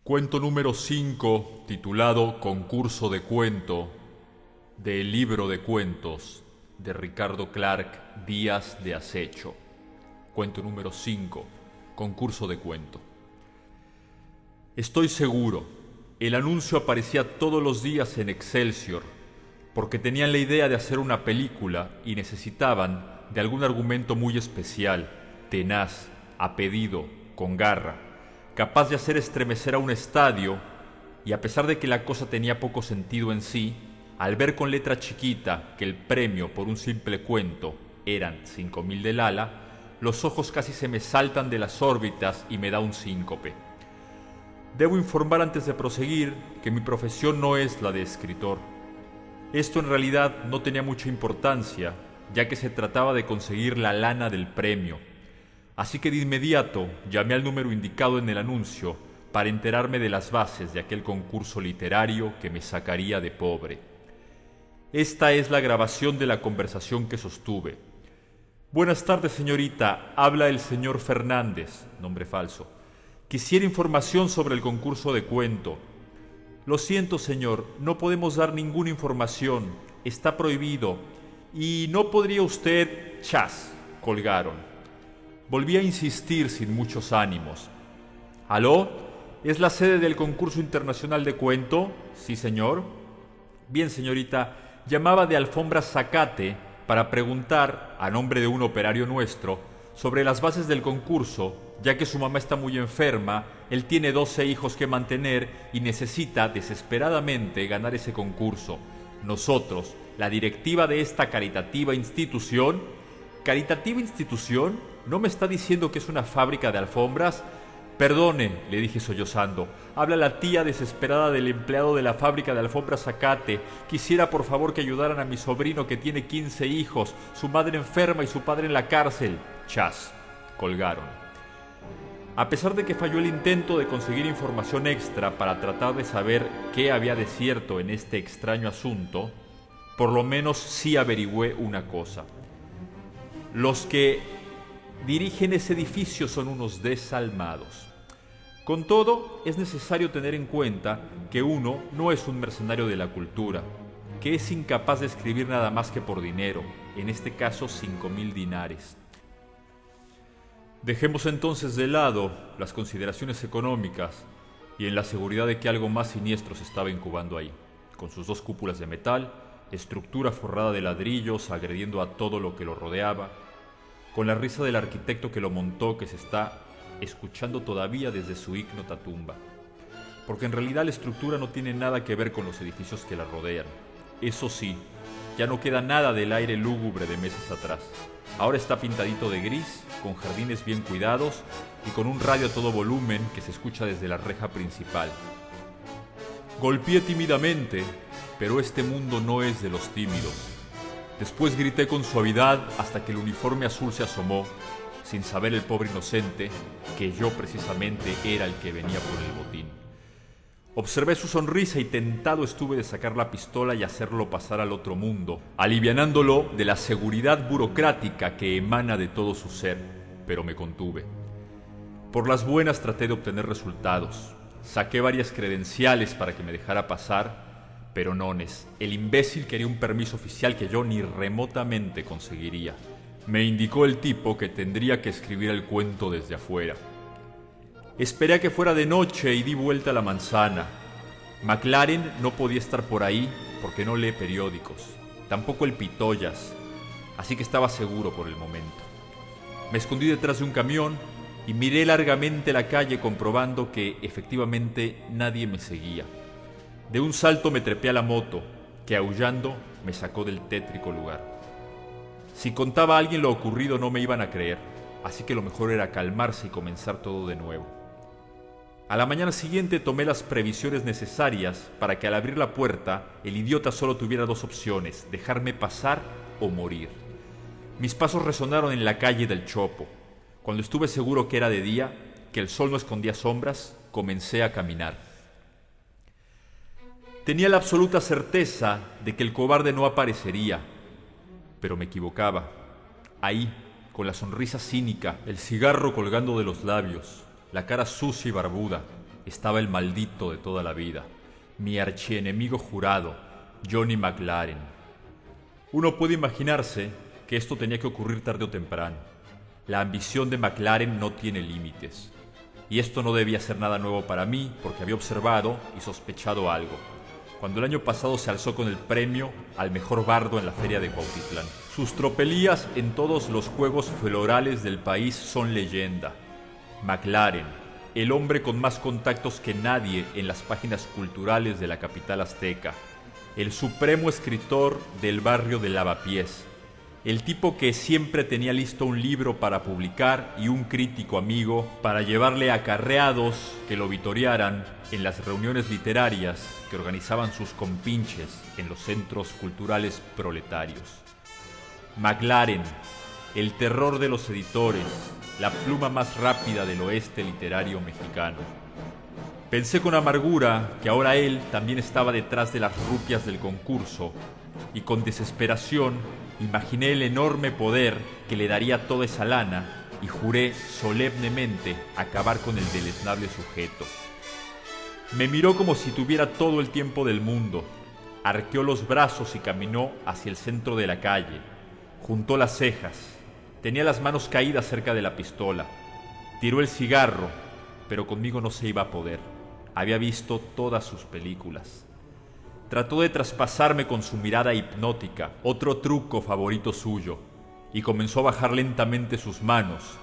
Cuento número 5, titulado Concurso de Cuento, del libro de cuentos de Ricardo Clark Díaz de Acecho. Cuento número 5, Concurso de Cuento. Estoy seguro, el anuncio aparecía todos los días en Excelsior, porque tenían la idea de hacer una película y necesitaban de algún argumento muy especial, tenaz, a pedido, con garra, capaz de hacer estremecer a un estadio, y a pesar de que la cosa tenía poco sentido en sí, al ver con letra chiquita que el premio por un simple cuento eran 5,000 del ala, los ojos casi se me saltan de las órbitas y me da un síncope. Debo informar antes de proseguir que mi profesión no es la de escritor. Esto en realidad no tenía mucha importancia, ya que se trataba de conseguir la lana del premio. Así que de inmediato llamé al número indicado en el anuncio para enterarme de las bases de aquel concurso literario que me sacaría de pobre. Esta es la grabación de la conversación que sostuve. Buenas tardes, señorita. Habla el señor Fernández, nombre falso. Quisiera información sobre el concurso de cuento. Lo siento, señor, no podemos dar ninguna información. Está prohibido. Y no podría usted... Chas, colgaron. Volví a insistir sin muchos ánimos. ¿Aló? ¿Es la sede del concurso internacional de cuento? Sí, señor. Bien, señorita, llamaba de Alfombras Zacate para preguntar, a nombre de un operario nuestro, sobre las bases del concurso, ya que su mamá está muy enferma, él tiene 12 hijos que mantener y necesita desesperadamente ganar ese concurso. Nosotros, la directiva de esta caritativa institución... ¿Caritativa institución? ¿No me está diciendo que es una fábrica de alfombras? Perdone, le dije sollozando. Habla la tía desesperada del empleado de la fábrica de alfombras Zacate. Quisiera por favor que ayudaran a mi sobrino que tiene 15 hijos, su madre enferma y su padre en la cárcel. Chas, colgaron. A pesar de que falló el intento de conseguir información extra para tratar de saber qué había de cierto en este extraño asunto, por lo menos sí averigüé una cosa. Los que dirigen ese edificio son unos desalmados. Con todo, es necesario tener en cuenta que uno no es un mercenario de la cultura, que es incapaz de escribir nada más que por dinero, en este caso 5,000 dinares. Dejemos entonces de lado las consideraciones económicas y en la seguridad de que algo más siniestro se estaba incubando ahí, con sus 2 cúpulas de metal, estructura forrada de ladrillos agrediendo a todo lo que lo rodeaba, con la risa del arquitecto que lo montó que se está escuchando todavía desde su ignota tumba. Porque en realidad la estructura no tiene nada que ver con los edificios que la rodean. Eso sí, ya no queda nada del aire lúgubre de meses atrás. Ahora está pintadito de gris, con jardines bien cuidados y con un radio a todo volumen que se escucha desde la reja principal. Golpeé tímidamente, pero este mundo no es de los tímidos. Después grité con suavidad hasta que el uniforme azul se asomó, sin saber el pobre inocente que yo precisamente era el que venía por el botín. Observé su sonrisa y tentado estuve de sacar la pistola y hacerlo pasar al otro mundo, alivianándolo de la seguridad burocrática que emana de todo su ser, pero me contuve. Por las buenas traté de obtener resultados. Saqué varias credenciales para que me dejara pasar, pero nones, el imbécil quería un permiso oficial que yo ni remotamente conseguiría. Me indicó el tipo que tendría que escribir el cuento desde afuera. Esperé a que fuera de noche y di vuelta a la manzana. McLaren no podía estar por ahí porque no lee periódicos, tampoco el Pitoyas, así que estaba seguro por el momento. Me escondí detrás de un camión y miré largamente la calle comprobando que efectivamente nadie me seguía. De un salto me trepé a la moto, que aullando me sacó del tétrico lugar. Si contaba a alguien lo ocurrido no me iban a creer, así que lo mejor era calmarse y comenzar todo de nuevo. A la mañana siguiente tomé las previsiones necesarias para que al abrir la puerta el idiota solo tuviera 2 opciones, dejarme pasar o morir. Mis pasos resonaron en la calle del Chopo. Cuando estuve seguro que era de día, que el sol no escondía sombras, comencé a caminar. Tenía la absoluta certeza de que el cobarde no aparecería, pero me equivocaba. Ahí, con la sonrisa cínica, el cigarro colgando de los labios, la cara sucia y barbuda, estaba el maldito de toda la vida, mi archienemigo jurado, Johnny McLaren. Uno puede imaginarse que esto tenía que ocurrir tarde o temprano. La ambición de McLaren no tiene límites. Y esto no debía ser nada nuevo para mí, porque había observado y sospechado algo cuando el año pasado se alzó con el premio al mejor bardo en la feria de Cuautitlán. Sus tropelías en todos los juegos florales del país son leyenda. McLaren, el hombre con más contactos que nadie en las páginas culturales de la capital azteca, el supremo escritor del barrio de Lavapiés, el tipo que siempre tenía listo un libro para publicar y un crítico amigo para llevarle acarreados que lo vitorearan en las reuniones literarias que organizaban sus compinches en los centros culturales proletarios. McLaren, el terror de los editores, la pluma más rápida del oeste literario mexicano. Pensé con amargura que ahora él también estaba detrás de las rupias del concurso y con desesperación imaginé el enorme poder que le daría toda esa lana y juré solemnemente acabar con el deleznable sujeto. Me miró como si tuviera todo el tiempo del mundo, arqueó los brazos y caminó hacia el centro de la calle, juntó las cejas, tenía las manos caídas cerca de la pistola, tiró el cigarro, pero conmigo no se iba a poder, había visto todas sus películas. Trató de traspasarme con su mirada hipnótica, otro truco favorito suyo, y comenzó a bajar lentamente sus manos,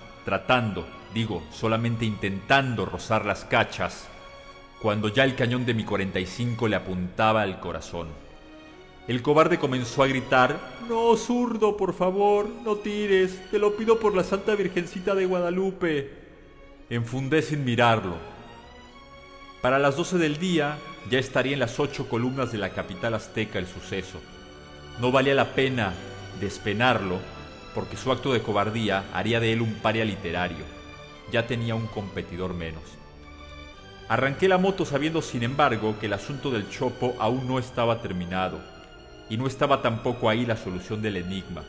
solamente intentando rozar las cachas, cuando ya el cañón de mi 45 le apuntaba al corazón. El cobarde comenzó a gritar: «No, zurdo, por favor, no tires, te lo pido por la Santa Virgencita de Guadalupe». Enfundé sin mirarlo. Para las 12 del día ya estaría en las 8 columnas de la capital azteca el suceso. No valía la pena despenarlo, porque su acto de cobardía haría de él un paria literario. Ya tenía un competidor menos. Arranqué la moto sabiendo, sin embargo, que el asunto del chopo aún no estaba terminado, y no estaba tampoco ahí la solución del enigma.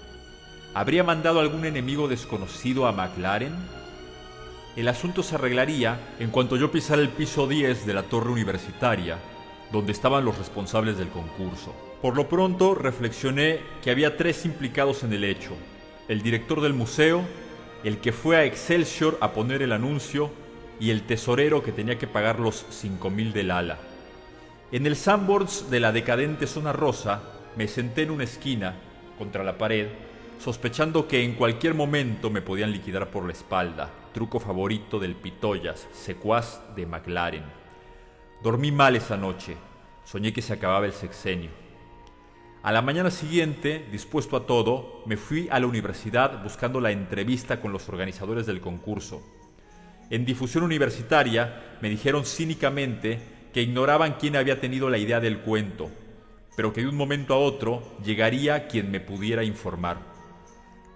¿Habría mandado algún enemigo desconocido a McLaren? El asunto se arreglaría en cuanto yo pisara el piso 10 de la torre universitaria, donde estaban los responsables del concurso. Por lo pronto reflexioné que había 3 implicados en el hecho: el director del museo, el que fue a Excelsior a poner el anuncio y el tesorero que tenía que pagar los 5,000 del ala. En el Sanborns de la decadente zona rosa me senté en una esquina, contra la pared, sospechando que en cualquier momento me podían liquidar por la espalda, truco favorito del Pitoyas, secuaz de McLaren. Dormí mal esa noche, soñé que se acababa el sexenio. A la mañana siguiente, dispuesto a todo, me fui a la universidad buscando la entrevista con los organizadores del concurso. En difusión universitaria me dijeron cínicamente que ignoraban quién había tenido la idea del cuento, pero que de un momento a otro llegaría quien me pudiera informar.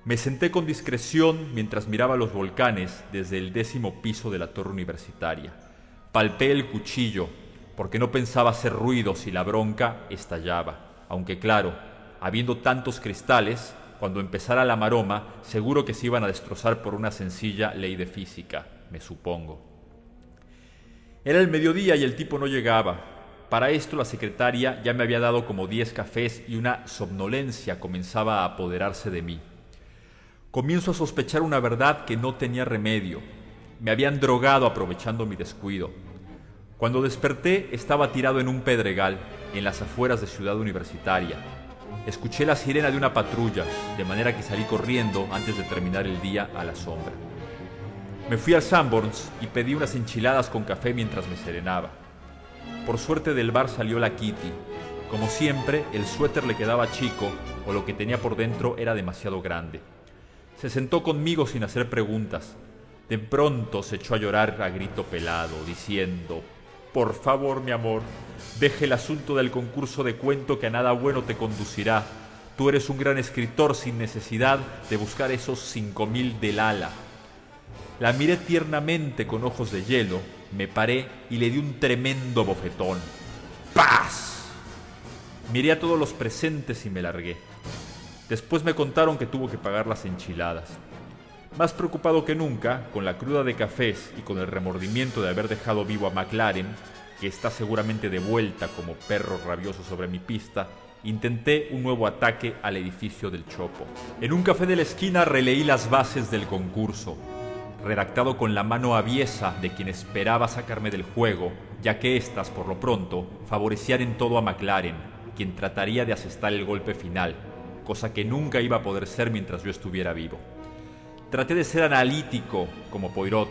Me senté con discreción mientras miraba los volcanes desde el 10º piso de la torre universitaria. Palpé el cuchillo, porque no pensaba hacer ruido si la bronca estallaba, aunque claro, habiendo tantos cristales, cuando empezara la maroma, seguro que se iban a destrozar por una sencilla ley de física, me supongo. Era el mediodía y el tipo no llegaba. Para esto la secretaria ya me había dado como 10 cafés y una somnolencia comenzaba a apoderarse de mí. Comienzo a sospechar una verdad que no tenía remedio. Me habían drogado aprovechando mi descuido. Cuando desperté estaba tirado en un pedregal, en las afueras de Ciudad Universitaria. Escuché la sirena de una patrulla, de manera que salí corriendo antes de terminar el día a la sombra. Me fui al Sanborns y pedí unas enchiladas con café mientras me serenaba. Por suerte del bar salió la Kitty. Como siempre, el suéter le quedaba chico o lo que tenía por dentro era demasiado grande. Se sentó conmigo sin hacer preguntas. De pronto se echó a llorar a grito pelado, diciendo: «Por favor, mi amor, deje el asunto del concurso de cuento que a nada bueno te conducirá. Tú eres un gran escritor sin necesidad de buscar esos 5,000 del ala». La miré tiernamente con ojos de hielo, me paré y le di un tremendo bofetón. ¡Paz! Miré a todos los presentes y me largué. Después me contaron que tuvo que pagar las enchiladas. Más preocupado que nunca, con la cruda de cafés y con el remordimiento de haber dejado vivo a McLaren, que está seguramente de vuelta como perro rabioso sobre mi pista, intenté un nuevo ataque al edificio del Chopo. En un café de la esquina releí las bases del concurso, redactado con la mano aviesa de quien esperaba sacarme del juego, ya que éstas, por lo pronto, favorecían en todo a McLaren, quien trataría de asestar el golpe final, cosa que nunca iba a poder ser mientras yo estuviera vivo. Traté de ser analítico, como Poirot.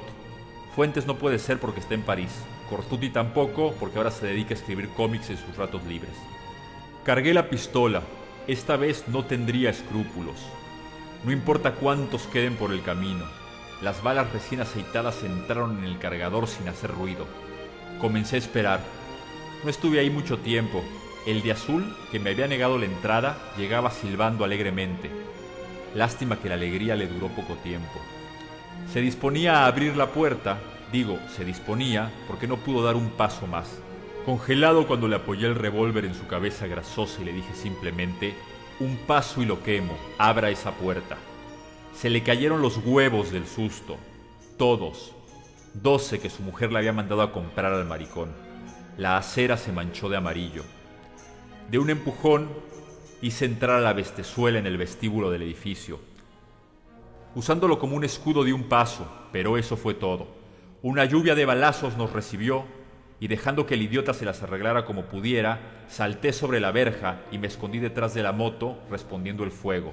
Fuentes no puede ser porque está en París. Cortuti tampoco, porque ahora se dedica a escribir cómics en sus ratos libres. Cargué la pistola. Esta vez no tendría escrúpulos. No importa cuántos queden por el camino. Las balas recién aceitadas entraron en el cargador sin hacer ruido. Comencé a esperar. No estuve ahí mucho tiempo. El de azul, que me había negado la entrada, llegaba silbando alegremente. Lástima que la alegría le duró poco tiempo. Se disponía a abrir la puerta. Digo, se disponía porque no pudo dar un paso más. Congelado cuando le apoyé el revólver en su cabeza grasosa y le dije simplemente: un paso y lo quemo, abra esa puerta. Se le cayeron los huevos del susto. Todos. 12 que su mujer le había mandado a comprar al maricón. La acera se manchó de amarillo. De un empujón hice entrar a la bestezuela en el vestíbulo del edificio. Usándolo como un escudo di un paso, pero eso fue todo. Una lluvia de balazos nos recibió y dejando que el idiota se las arreglara como pudiera, salté sobre la verja y me escondí detrás de la moto respondiendo el fuego.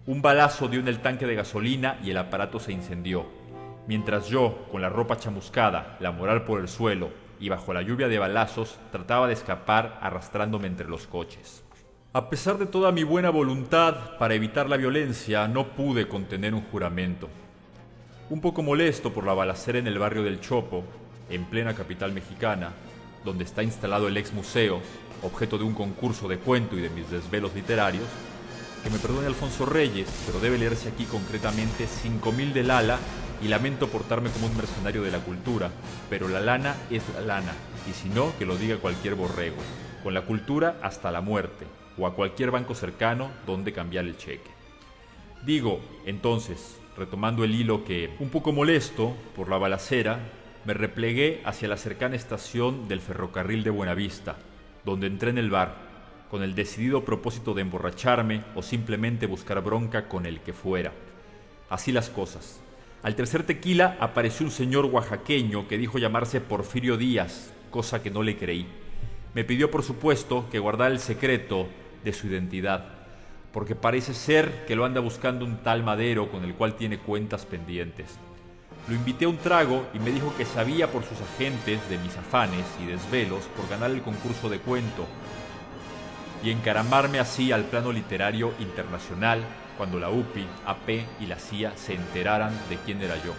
Un balazo dio en el tanque de gasolina y el aparato se incendió. Mientras yo, con la ropa chamuscada, la moral por el suelo y bajo la lluvia de balazos, trataba de escapar arrastrándome entre los coches. A pesar de toda mi buena voluntad para evitar la violencia, no pude contener un juramento. Un poco molesto por la balacera en el barrio del Chopo, en plena capital mexicana, donde está instalado el ex museo, objeto de un concurso de cuento y de mis desvelos literarios, que me perdone Alfonso Reyes, pero debe leerse aquí concretamente 5000 de Lala, y lamento portarme como un mercenario de la cultura, pero la lana es la lana, y si no, que lo diga cualquier borrego, con la cultura hasta la muerte, o a cualquier banco cercano donde cambiar el cheque. Digo, entonces, retomando el hilo que, un poco molesto por la balacera, me replegué hacia la cercana estación del ferrocarril de Buenavista, donde entré en el bar, con el decidido propósito de emborracharme o simplemente buscar bronca con el que fuera. Así las cosas. Al tercer tequila apareció un señor oaxaqueño que dijo llamarse Porfirio Díaz, cosa que no le creí. Me pidió, por supuesto, que guardara el secreto de su identidad, porque parece ser que lo anda buscando un tal Madero con el cual tiene cuentas pendientes. Lo invité a un trago y me dijo que sabía por sus agentes de mis afanes y desvelos por ganar el concurso de cuento y encaramarme así al plano literario internacional cuando la UPI, AP y la CIA se enteraran de quién era yo.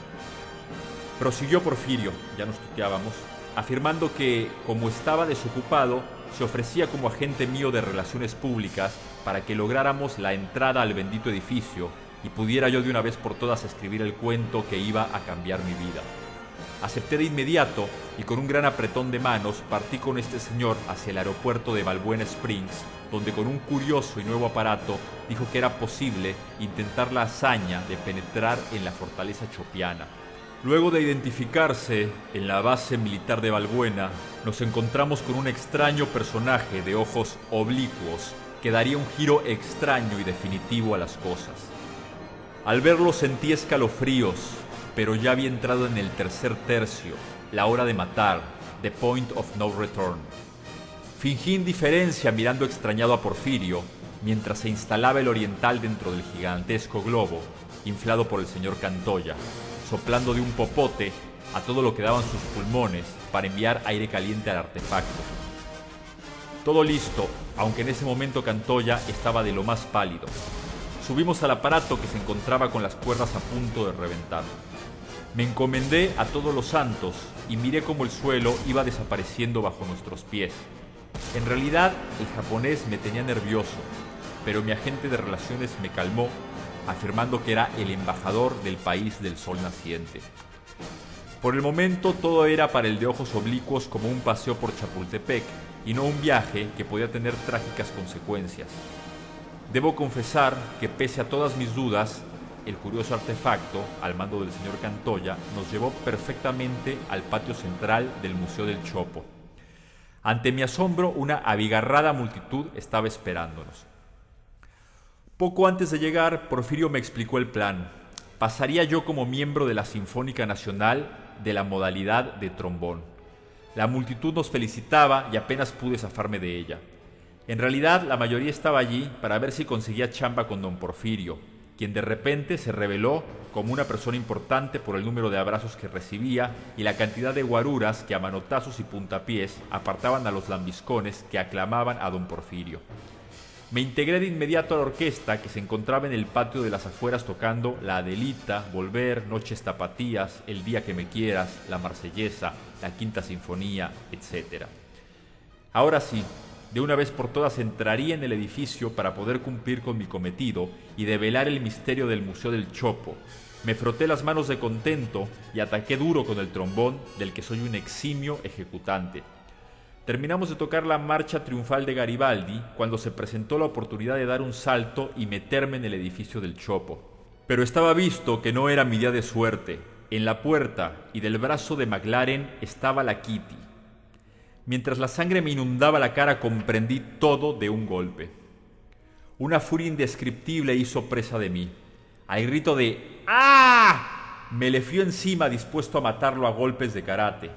Prosiguió Porfirio, ya nos tuteábamos, afirmando que, como estaba desocupado, se ofrecía como agente mío de relaciones públicas para que lográramos la entrada al bendito edificio y pudiera yo de una vez por todas escribir el cuento que iba a cambiar mi vida. Acepté de inmediato y con un gran apretón de manos partí con este señor hacia el aeropuerto de Balbuena Springs, donde con un curioso y nuevo aparato dijo que era posible intentar la hazaña de penetrar en la fortaleza chopiana. Luego de identificarse en la base militar de Balbuena, nos encontramos con un extraño personaje de ojos oblicuos que daría un giro extraño y definitivo a las cosas. Al verlo sentí escalofríos, pero ya había entrado en el tercer tercio, la hora de matar, the point of no return. Fingí indiferencia mirando extrañado a Porfirio, mientras se instalaba el oriental dentro del gigantesco globo, inflado por el señor Cantoya, soplando de un popote a todo lo que daban sus pulmones para enviar aire caliente al artefacto. Todo listo, aunque en ese momento Cantoya estaba de lo más pálido. Subimos al aparato que se encontraba con las cuerdas a punto de reventar. Me encomendé a todos los santos y miré cómo el suelo iba desapareciendo bajo nuestros pies. En realidad, el japonés me tenía nervioso, pero mi agente de relaciones me calmó, afirmando que era el embajador del país del sol naciente. Por el momento todo era para el de ojos oblicuos como un paseo por Chapultepec y no un viaje que podía tener trágicas consecuencias. Debo confesar que pese a todas mis dudas, el curioso artefacto, al mando del señor Cantoya, nos llevó perfectamente al patio central del Museo del Chopo. Ante mi asombro, una abigarrada multitud estaba esperándonos. Poco antes de llegar, Porfirio me explicó el plan. Pasaría yo como miembro de la Sinfónica Nacional de la modalidad de trombón. La multitud nos felicitaba y apenas pude zafarme de ella. En realidad, la mayoría estaba allí para ver si conseguía chamba con don Porfirio, quien de repente se reveló como una persona importante por el número de abrazos que recibía y la cantidad de guaruras que a manotazos y puntapiés apartaban a los lambiscones que aclamaban a don Porfirio. Me integré de inmediato a la orquesta que se encontraba en el patio de las afueras tocando La Adelita, Volver, Noches Tapatías, El Día que me quieras, La Marsellesa, la Quinta Sinfonía, etc. Ahora sí, de una vez por todas entraría en el edificio para poder cumplir con mi cometido y develar el misterio del Museo del Chopo. Me froté las manos de contento y ataqué duro con el trombón, del que soy un eximio ejecutante. Terminamos de tocar la marcha triunfal de Garibaldi cuando se presentó la oportunidad de dar un salto y meterme en el edificio del Chopo. Pero estaba visto que no era mi día de suerte. En la puerta y del brazo de McLaren estaba la Kitty. Mientras la sangre me inundaba la cara, comprendí todo de un golpe. Una furia indescriptible hizo presa de mí. Al grito de ¡ah!, me le fui encima dispuesto a matarlo a golpes de karate.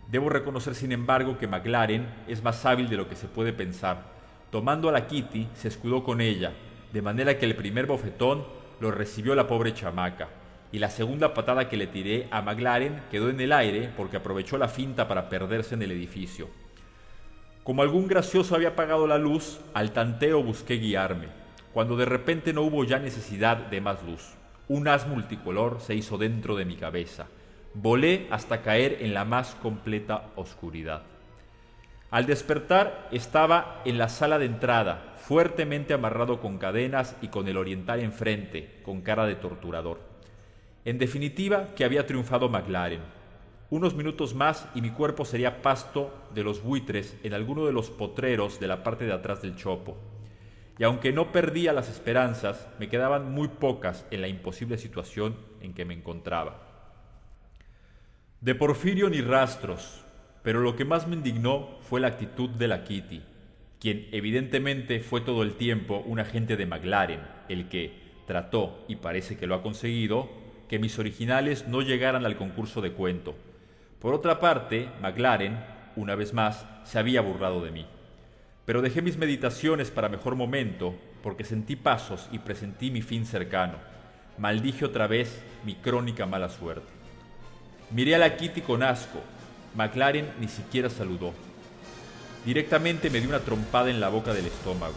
Debo reconocer, sin embargo, que McLaren es más hábil de lo que se puede pensar. Tomando a la Kitty, se escudó con ella, de manera que el primer bofetón lo recibió la pobre chamaca, y la segunda patada que le tiré a McLaren quedó en el aire porque aprovechó la finta para perderse en el edificio. Como algún gracioso había apagado la luz, al tanteo busqué guiarme, cuando de repente no hubo ya necesidad de más luz. Un haz multicolor se hizo dentro de mi cabeza. Volé hasta caer en la más completa oscuridad. Al despertar estaba en la sala de entrada, fuertemente amarrado con cadenas y con el oriental enfrente, con cara de torturador. En definitiva, que había triunfado McLaren. Unos minutos más y mi cuerpo sería pasto de los buitres en alguno de los potreros de la parte de atrás del Chopo. Y aunque no perdía las esperanzas, me quedaban muy pocas en la imposible situación en que me encontraba. De Porfirio ni rastros, pero lo que más me indignó fue la actitud de la Kitty, quien evidentemente fue todo el tiempo un agente de McLaren, el que trató, y parece que lo ha conseguido, que mis originales no llegaran al concurso de cuento. Por otra parte, McLaren, una vez más, se había burlado de mí. Pero dejé mis meditaciones para mejor momento, porque sentí pasos y presentí mi fin cercano. Maldije otra vez mi crónica mala suerte. Miré a la Kitty con asco. McLaren ni siquiera saludó. Directamente me dio una trompada en la boca del estómago.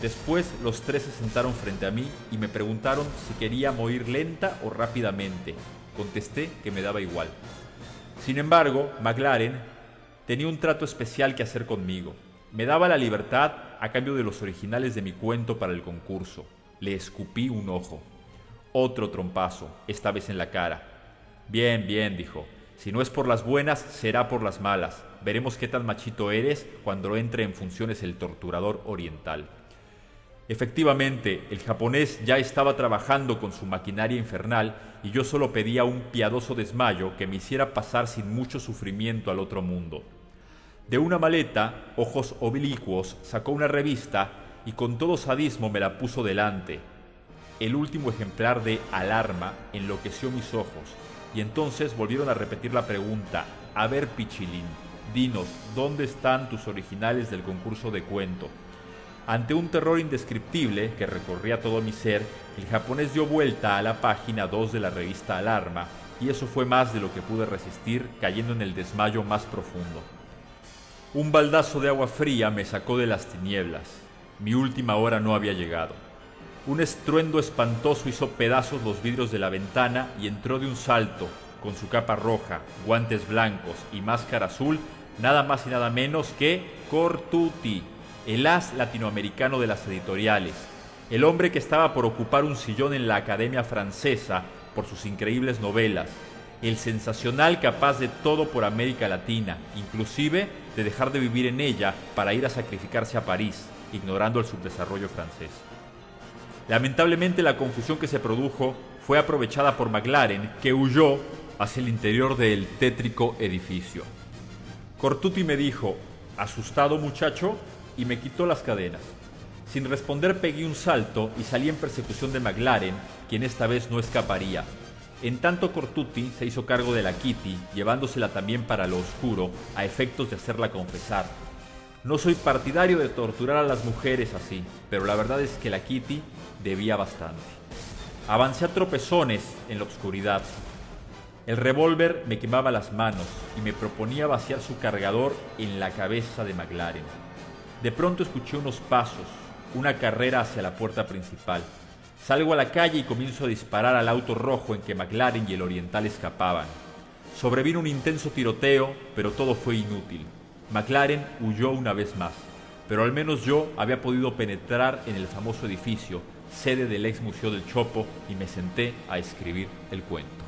Después los tres se sentaron frente a mí y me preguntaron si quería morir lenta o rápidamente. Contesté que me daba igual. Sin embargo, McLaren tenía un trato especial que hacer conmigo. Me daba la libertad a cambio de los originales de mi cuento para el concurso. Le escupí un ojo. Otro trompazo, esta vez en la cara. Bien, bien, dijo. Si no es por las buenas, será por las malas. Veremos qué tan machito eres cuando entre en funciones el torturador oriental. Efectivamente, el japonés ya estaba trabajando con su maquinaria infernal y yo solo pedía un piadoso desmayo que me hiciera pasar sin mucho sufrimiento al otro mundo. De una maleta, ojos oblicuos, sacó una revista y con todo sadismo me la puso delante. El último ejemplar de Alarma enloqueció mis ojos. Y entonces volvieron a repetir la pregunta: a ver, Pichilín, dinos, ¿dónde están tus originales del concurso de cuento? Ante un terror indescriptible que recorría todo mi ser, el japonés dio vuelta a la página 2 de la revista Alarma, y eso fue más de lo que pude resistir, cayendo en el desmayo más profundo. Un baldazo de agua fría me sacó de las tinieblas. Mi última hora no había llegado. Un estruendo espantoso hizo pedazos los vidrios de la ventana y entró de un salto, con su capa roja, guantes blancos y máscara azul, nada más y nada menos que Cortuti, el as latinoamericano de las editoriales, el hombre que estaba por ocupar un sillón en la Academia Francesa por sus increíbles novelas, el sensacional capaz de todo por América Latina, inclusive de dejar de vivir en ella para ir a sacrificarse a París, ignorando el subdesarrollo francés. Lamentablemente la confusión que se produjo fue aprovechada por McLaren, que huyó hacia el interior del tétrico edificio. Cortuti me dijo, asustado muchacho, y me quitó las cadenas. Sin responder pegué un salto y salí en persecución de McLaren, quien esta vez no escaparía. En tanto Cortuti se hizo cargo de la Kitty, llevándosela también para lo oscuro, a efectos de hacerla confesar. No soy partidario de torturar a las mujeres así, pero la verdad es que la Kitty debía bastante. Avancé a tropezones en la oscuridad. El revólver me quemaba las manos y me proponía vaciar su cargador en la cabeza de McLaren. De pronto escuché unos pasos, una carrera hacia la puerta principal. Salgo a la calle y comienzo a disparar al auto rojo en que McLaren y el oriental escapaban. Sobrevino un intenso tiroteo, pero todo fue inútil. McLaren huyó una vez más, pero al menos yo había podido penetrar en el famoso edificio, sede del ex Museo del Chopo, y me senté a escribir el cuento.